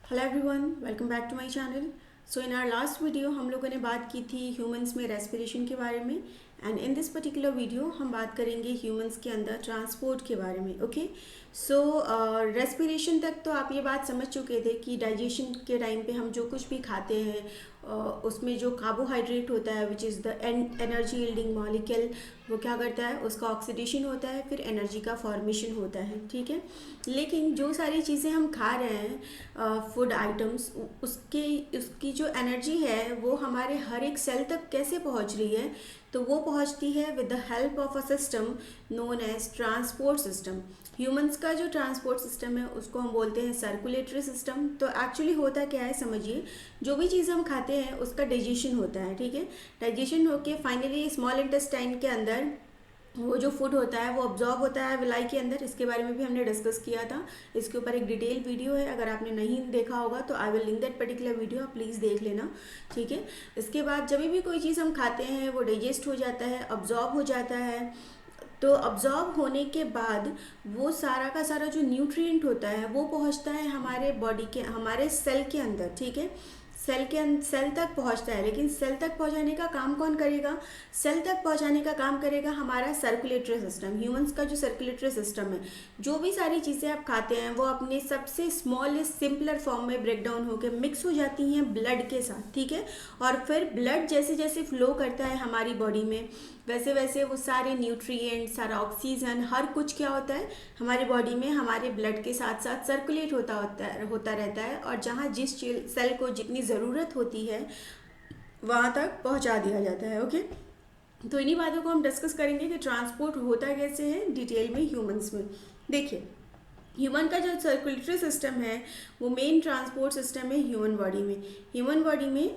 Hello everyone, welcome back to my channel. So in our last video हम लोगों ने बात की थी ह्यूमंस में रेस्पिरेशन के बारे में। And in this particular video हम बात करेंगे ह्यूमंस के अंदर ट्रांसपोर्ट के बारे में। ओके, सो रेस्पिरेशन तक तो आप ये बात समझ चुके थे कि डाइजेशन के टाइम पे हम जो कुछ भी खाते हैं उसमें जो कार्बोहाइड्रेट होता है which is the energy yielding molecule, वो क्या करता है, उसका ऑक्सीडेशन होता है, फिर एनर्जी का फॉर्मेशन होता है। ठीक है, लेकिन जो सारी चीज़ें हम खा रहे हैं फूड आइटम्स, उसकी जो एनर्जी है वो हमारे हर एक सेल तक कैसे पहुंच रही है, तो वो पहुंचती है with the help of a system known as transport system. Humans का जो ट्रांसपोर्ट सिस्टम है उसको हम बोलते हैं सर्कुलेटरी सिस्टम। तो एक्चुअली होता क्या है, समझिए, जो भी चीज़ हम खाते हैं उसका डाइजेशन होता है। ठीक है, डाइजेशन होके फाइनली स्मॉल इंटेस्टाइन के अंदर वो जो फूड होता है वो ऑब्जॉर्ब होता है विलाई के अंदर। इसके बारे में भी हमने डिस्कस किया था, इसके ऊपर एक डिटेल वीडियो है, अगर आपने नहीं देखा होगा तो I will link that particular video, आप प्लीज़ देख लेना। ठीक है, इसके बाद जब भी कोई चीज़ हम खाते हैं वो डाइजेस्ट हो जाता है, ऑब्जॉर्ब हो जाता है। तो ऑब्जॉर्ब होने के बाद वो सारा का सारा जो न्यूट्रिएंट होता है वो पहुंचता है हमारे बॉडी के, हमारे सेल के अंदर। ठीक है, सेल तक पहुंचता है, लेकिन सेल तक पहुंचाने का काम कौन करेगा? सेल तक पहुंचाने का काम करेगा हमारा सर्कुलेटरी सिस्टम। ह्यूमंस का जो सर्कुलेटरी सिस्टम है, जो भी सारी चीज़ें आप खाते हैं वो अपने सबसे स्मॉलेस्ट सिंपलर फॉर्म में ब्रेक डाउन होकर मिक्स हो जाती हैं ब्लड के साथ। ठीक है, और फिर ब्लड जैसे जैसे फ्लो करता है हमारी बॉडी में, वैसे वैसे वो सारे न्यूट्रिएंट, सारा ऑक्सीजन, हर कुछ क्या होता है हमारी बॉडी में हमारे ब्लड के साथ साथ सर्कुलेट होता रहता है, और जहाँ जिस सेल को जितनी ज़रूरत होती है वहाँ तक पहुँचा दिया जाता है। ओके, तो इन्हीं बातों को हम डिस्कस करेंगे कि ट्रांसपोर्ट होता कैसे है डिटेल में ह्यूमंस में। देखिए, ह्यूमन का जो सर्कुलेटरी सिस्टम है वो मेन ट्रांसपोर्ट सिस्टम है ह्यूमन बॉडी में। ह्यूमन बॉडी में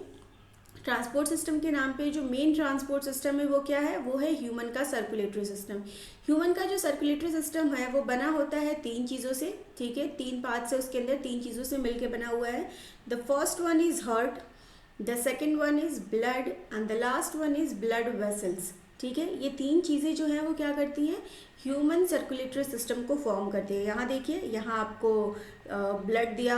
ट्रांसपोर्ट सिस्टम के नाम पे जो मेन ट्रांसपोर्ट सिस्टम है वो क्या है, वो है ह्यूमन का सर्कुलेटरी सिस्टम। ह्यूमन का जो सर्कुलेटरी सिस्टम है वो बना होता है तीन चीज़ों से। ठीक है, तीन पार्ट से, उसके अंदर तीन चीज़ों से मिलके बना हुआ है। The first one is heart, the second one is blood and the last one is blood vessels. ठीक है, ये तीन चीज़ें जो हैं वो क्या करती हैं, ह्यूमन सर्कुलेटरी सिस्टम को फॉर्म करती है। यहाँ देखिए, यहाँ आपको ब्लड दिया,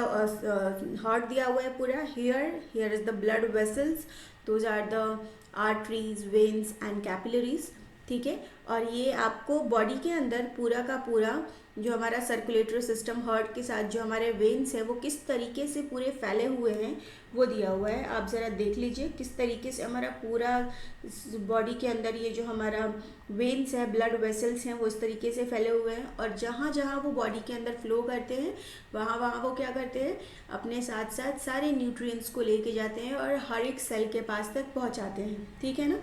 हार्ट दिया हुआ है पूरा। Here is the blood vessels, those are the arteries, veins and capillaries. ठीक है, और ये आपको बॉडी के अंदर पूरा का पूरा जो हमारा सर्कुलेटरी सिस्टम, हार्ट के साथ जो हमारे वेन्स हैं वो किस तरीके से पूरे फैले हुए हैं वो दिया हुआ है। आप ज़रा देख लीजिए किस तरीके से हमारा पूरा बॉडी के अंदर ये जो हमारा वेन्स है, ब्लड वेसल्स हैं, वो इस तरीके से फैले हुए हैं, और जहाँ जहाँ वो बॉडी के अंदर फ्लो करते हैं वहाँ वहाँ वो क्या करते हैं, अपने साथ साथ सारे न्यूट्रिएंट्स को लेके जाते हैं और हर एक सेल के पास तक पहुँचाते हैं। ठीक है ना।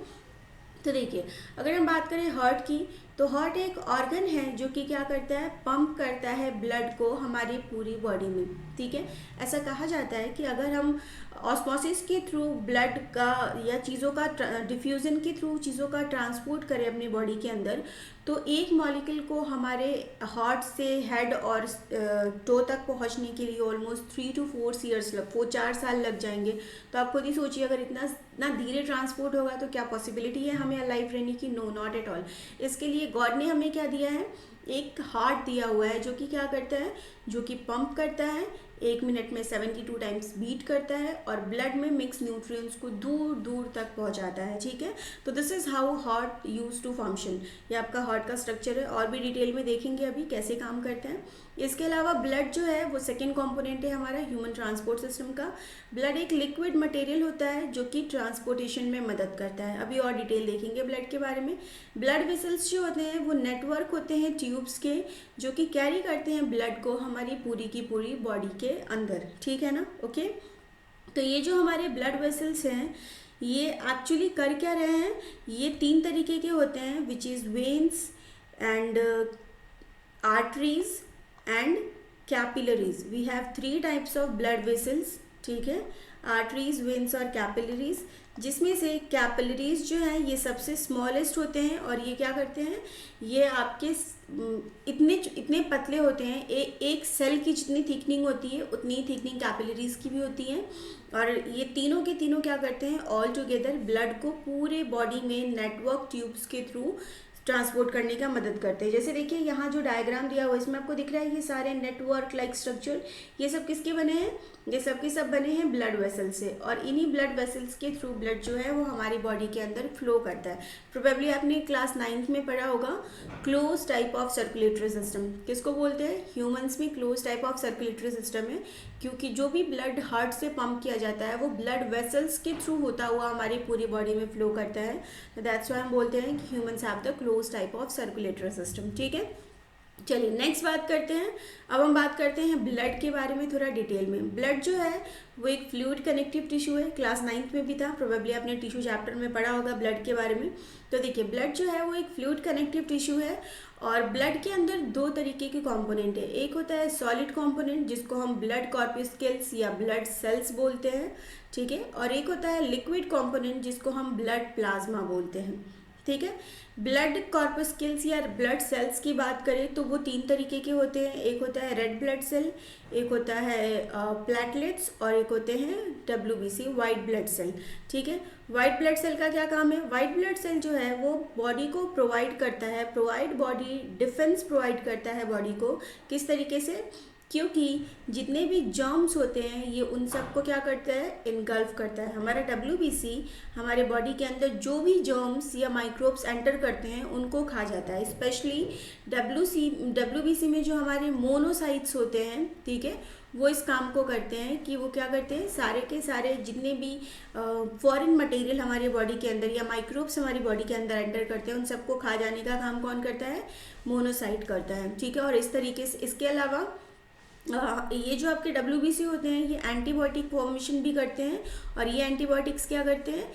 तो देखिए, अगर हम बात करें हार्ट की, तो हार्ट एक ऑर्गन है जो कि क्या करता है, पंप करता है ब्लड को हमारी पूरी बॉडी में। ठीक है, ऐसा कहा जाता है कि अगर हम ऑस्मोसिस के थ्रू ब्लड का या चीज़ों का डिफ्यूज़न के थ्रू चीज़ों का ट्रांसपोर्ट करें अपनी बॉडी के अंदर, तो एक मॉलिक्यूल को हमारे हार्ट से हेड और टो तक पहुंचने के लिए ऑलमोस्ट 3 to 4 ईयर्स 4 साल लग जाएंगे। तो आप खुद ही सोचिए, अगर इतना धीरे ट्रांसपोर्ट होगा तो क्या पॉसिबिलिटी है हमें अलाइव रहने की? No, not at all. इसके लिए गॉड ने हमें क्या दिया है, एक हार्ट दिया हुआ है जो कि क्या करता है, जो कि पंप करता है, 1 मिनट में 72 टाइम्स बीट करता है और ब्लड में मिक्स न्यूट्रिएंट्स को दूर दूर तक पहुंचाता है। ठीक है, तो this is how heart use to function. ये आपका हार्ट का स्ट्रक्चर है, और भी डिटेल में देखेंगे अभी कैसे काम करता है। इसके अलावा ब्लड जो है वो सेकेंड कॉम्पोनेंट है हमारा ह्यूमन ट्रांसपोर्ट सिस्टम का। ब्लड एक लिक्विड मटेरियल होता है जो कि ट्रांसपोर्टेशन में मदद करता है। अभी और डिटेल देखेंगे ब्लड के बारे में। ब्लड वेसल्स जो होते हैं वो नेटवर्क होते हैं ट्यूब्स के, जो कि कैरी करते हैं ब्लड को हमारी पूरी की पूरी बॉडी के अंदर। ठीक है ना। ओके, तो ये जो हमारे ब्लड वेसल्स हैं ये एक्चुअली कर क्या रहे हैं, ये तीन तरीके के होते हैं, which is veins and arteries and capillaries. We have 3 types of blood vessels. ठीक है, आर्टरीज, वेन्स और कैपिलरीज, जिसमें से कैपिलरीज जो हैं ये सबसे स्मॉलेस्ट होते हैं, और ये क्या करते हैं, ये आपके इतने इतने पतले होते हैं, एक सेल की जितनी थिकनिंग होती है उतनी ही थिकनिंग कैपिलरीज की भी होती है। और ये तीनों के तीनों क्या करते हैं, ऑल टुगेदर ब्लड को पूरे बॉडी में नेटवर्क ट्यूब्स के थ्रू ट्रांसपोर्ट करने का मदद करते हैं। जैसे देखिए यहाँ जो डायग्राम दिया हुआ है इसमें आपको दिख रहा है ये सारे नेटवर्क लाइक स्ट्रक्चर, ये सब किसके बने हैं, ये सब के सब बने हैं ब्लड वेसल से, और इन्हीं ब्लड वेसल्स के थ्रू ब्लड जो है वो हमारी बॉडी के अंदर फ्लो करता है। प्रोबेबली आपने क्लास 9th में पढ़ा होगा close type of circulatory system, किसको बोलते हैं, ह्यूमंस में close type of circulatory system है, क्योंकि जो भी ब्लड हार्ट से पंप किया जाता है वो ब्लड वेसल्स के थ्रू होता हुआ हमारी पूरी बॉडी में फ्लो करता है। तो दैट्स व्हाई हम बोलते हैं कि humans have the close type of circulatory system. ठीक है, चलिए नेक्स्ट बात करते हैं। अब हम बात करते हैं ब्लड के बारे में थोड़ा डिटेल में। ब्लड जो है वो एक फ्लूइड कनेक्टिव टिश्यू है, क्लास 9th में भी था, प्रोबेबली आपने टिश्यू चैप्टर में पढ़ा होगा ब्लड के बारे में। तो देखिए ब्लड जो है वो एक फ्लूइड कनेक्टिव टिश्यू है, और ब्लड के अंदर दो तरीके के कंपोनेंट है। एक होता है सॉलिड कंपोनेंट जिसको हम ब्लड कॉर्पस्कल्स या ब्लड सेल्स बोलते हैं, ठीक है, और एक होता है लिक्विड कंपोनेंट जिसको हम ब्लड प्लाज्मा बोलते हैं। ठीक है, ब्लड कॉर्पस्कल्स या ब्लड सेल्स की बात करें तो वो तीन तरीके के होते हैं। एक होता है रेड ब्लड सेल, एक होता है प्लेटलेट्स, और एक होते हैं WBC वाइट ब्लड सेल। ठीक है, वाइट ब्लड सेल का क्या काम है, वाइट ब्लड सेल जो है वो बॉडी को प्रोवाइड करता है, बॉडी डिफेंस प्रोवाइड करता है बॉडी को। किस तरीके से, क्योंकि जितने भी जर्म्स होते हैं ये उन सबको क्या करता है, इनगल्फ करता है। हमारा WBC हमारे बॉडी के अंदर जो भी जर्म्स या माइक्रोब्स एंटर करते हैं उनको खा जाता है। स्पेशली WBC में जो हमारे मोनोसाइट्स होते हैं, ठीक है, वो इस काम को करते हैं कि वो क्या करते हैं, सारे के सारे जितने भी फॉरेन मटेरियल हमारी बॉडी के अंदर या माइक्रोब्स हमारी बॉडी के अंदर एंटर करते हैं उन सबको खा जाने का काम कौन करता है, मोनोसाइट करता है। ठीक है, और इस तरीके से इसके अलावा ये जो आपके WBC होते हैं ये एंटीबायोटिक फॉर्मेशन भी करते हैं, और ये एंटीबायोटिक्स क्या करते हैं,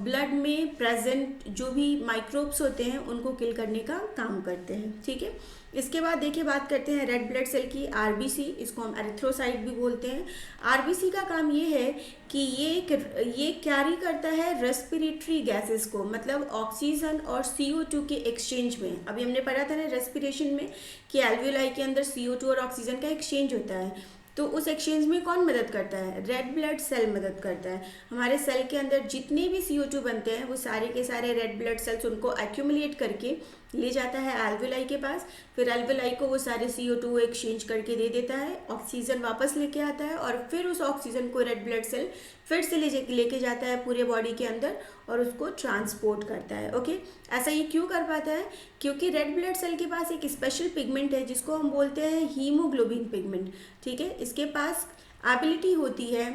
ब्लड में प्रेजेंट जो भी माइक्रोब्स होते हैं उनको किल करने का काम करते हैं। ठीक है, इसके बाद देखिए बात करते हैं रेड ब्लड सेल की, RBC, इसको हम एरिथ्रोसाइट भी बोलते हैं। RBC का काम ये है कि ये कैरी करता है रेस्पिरेटरी गैसेस को, मतलब ऑक्सीजन और CO2 के एक्सचेंज में। अभी हमने पढ़ा था ना रेस्पिरेशन में कि एल्वियोलाई के अंदर CO2 और ऑक्सीजन का एक्सचेंज होता है, तो उस एक्सचेंज में कौन मदद करता है, रेड ब्लड सेल मदद करता है। हमारे सेल के अंदर जितने भी CO2 बनते हैं वो सारे के सारे रेड ब्लड सेल्स उनको एक्यूमुलेट करके ले जाता है एल्वियोलाई के पास, फिर एल्वियोलाई को वो सारे CO2 एक्सचेंज करके दे देता है, ऑक्सीजन वापस लेके आता है, और फिर उस ऑक्सीजन को रेड ब्लड सेल फिर से लेके जाता है पूरे बॉडी के अंदर और उसको ट्रांसपोर्ट करता है। ओके, ऐसा ये क्यों कर पाता है, क्योंकि रेड ब्लड सेल के पास एक स्पेशल पिगमेंट है जिसको हम बोलते हैं हीमोग्लोबिन पिगमेंट। ठीक है, इसके पास एबिलिटी होती है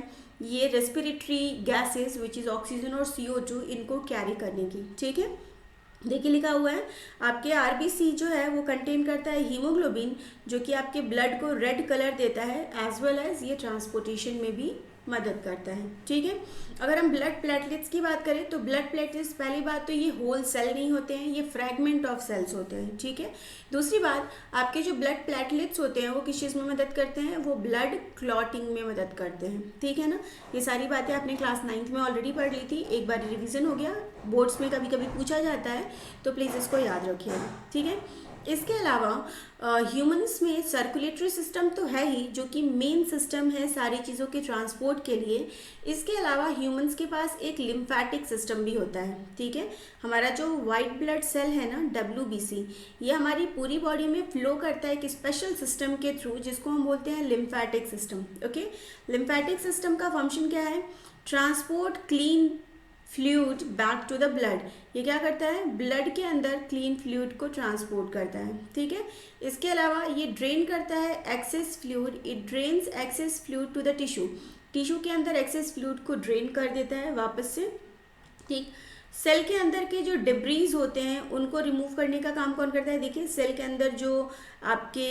ये respiratory gases which is oxygen और CO2 इनको कैरी करने की। ठीक है, देखिए लिखा हुआ है आपके RBC जो है वो कंटेन करता है हीमोग्लोबिन जो कि आपके ब्लड को रेड कलर देता है, एज वेल एज ये ट्रांसपोर्टेशन में भी मदद करता है। ठीक है, अगर हम ब्लड प्लेटलेट्स की बात करें तो ब्लड प्लेटलेट्स पहली बात तो ये होल सेल नहीं होते हैं, ये फ्रैगमेंट ऑफ सेल्स होते हैं। ठीक है, दूसरी बात आपके जो ब्लड प्लेटलेट्स होते हैं वो किस चीज़ में मदद करते हैं, वो ब्लड क्लॉटिंग में मदद करते हैं। ठीक है ना, ये सारी बातें आपने क्लास 9th में ऑलरेडी पढ़ ली थी, एक बार रिविजन हो गया, बोर्ड्स में कभी कभी पूछा जाता है तो प्लीज़ इसको याद रखिएगा। ठीक है, इसके अलावा ह्यूमंस में सर्कुलेटरी सिस्टम तो है ही जो कि मेन सिस्टम है सारी चीज़ों के ट्रांसपोर्ट के लिए। इसके अलावा ह्यूमंस के पास एक लिम्फैटिक सिस्टम भी होता है। ठीक है, हमारा जो वाइट ब्लड सेल है ना WBC, ये हमारी पूरी बॉडी में फ्लो करता है एक स्पेशल सिस्टम के थ्रू जिसको हम बोलते हैं lymphatic system. Okay, lymphatic system का फंक्शन क्या है, transport clean fluid back to the blood. ये क्या करता है, ब्लड के अंदर क्लीन फ्लूइड को ट्रांसपोर्ट करता है। ठीक है, इसके अलावा ये ड्रेन करता है excess fluid, it drains excess fluid to the tissue के अंदर एक्सेस फ्लूइड को ड्रेन कर देता है वापस से। ठीक, सेल के अंदर के जो डिब्रीज होते हैं उनको रिमूव करने का काम कौन करता है, देखिए सेल के अंदर जो आपके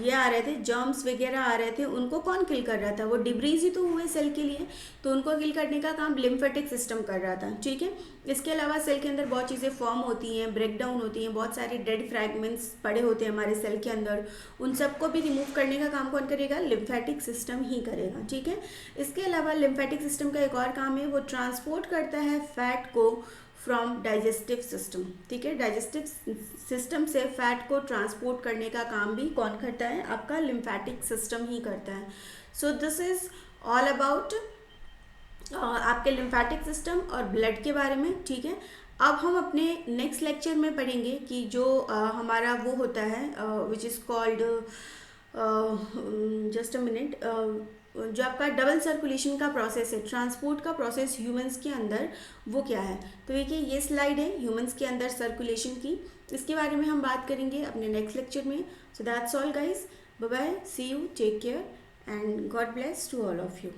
ये आ रहे थे जर्म्स वगैरह आ रहे थे उनको कौन किल कर रहा था, वो डिब्रीज ही तो हुए सेल के लिए, तो उनको किल करने का काम लिम्फेटिक सिस्टम कर रहा था। ठीक है, इसके अलावा सेल के अंदर बहुत चीज़ें फॉर्म होती हैं, ब्रेक डाउन होती हैं, बहुत सारे डेड फ्रैगमेंट्स पड़े होते हैं हमारे सेल के अंदर, उन सबको भी रिमूव करने का काम कौन करेगा, लिम्फेटिक सिस्टम ही करेगा। ठीक है, इसके अलावा लिम्फेटिक सिस्टम का एक और काम है, वो ट्रांसपोर्ट करता है फैट को फ्रॉम डाइजेस्टिव सिस्टम। ठीक है, डाइजेस्टिव सिस्टम से फैट को ट्रांसपोर्ट करने का काम भी कौन करता है, आपका लिम्फेटिक सिस्टम ही करता है। So this is all about आपके लिम्फेटिक सिस्टम और ब्लड के बारे में। ठीक है, अब हम अपने नेक्स्ट लेक्चर में पढ़ेंगे कि जो हमारा वो होता है which is called just a minute, जो आपका डबल सर्कुलेशन का प्रोसेस है, ट्रांसपोर्ट का प्रोसेस ह्यूमंस के अंदर, वो क्या है। तो देखिए ये स्लाइड है ह्यूमंस के अंदर सर्कुलेशन की, इसके बारे में हम बात करेंगे अपने नेक्स्ट लेक्चर में। So that's all guys, bye bye, see you, take care and god bless to all of you.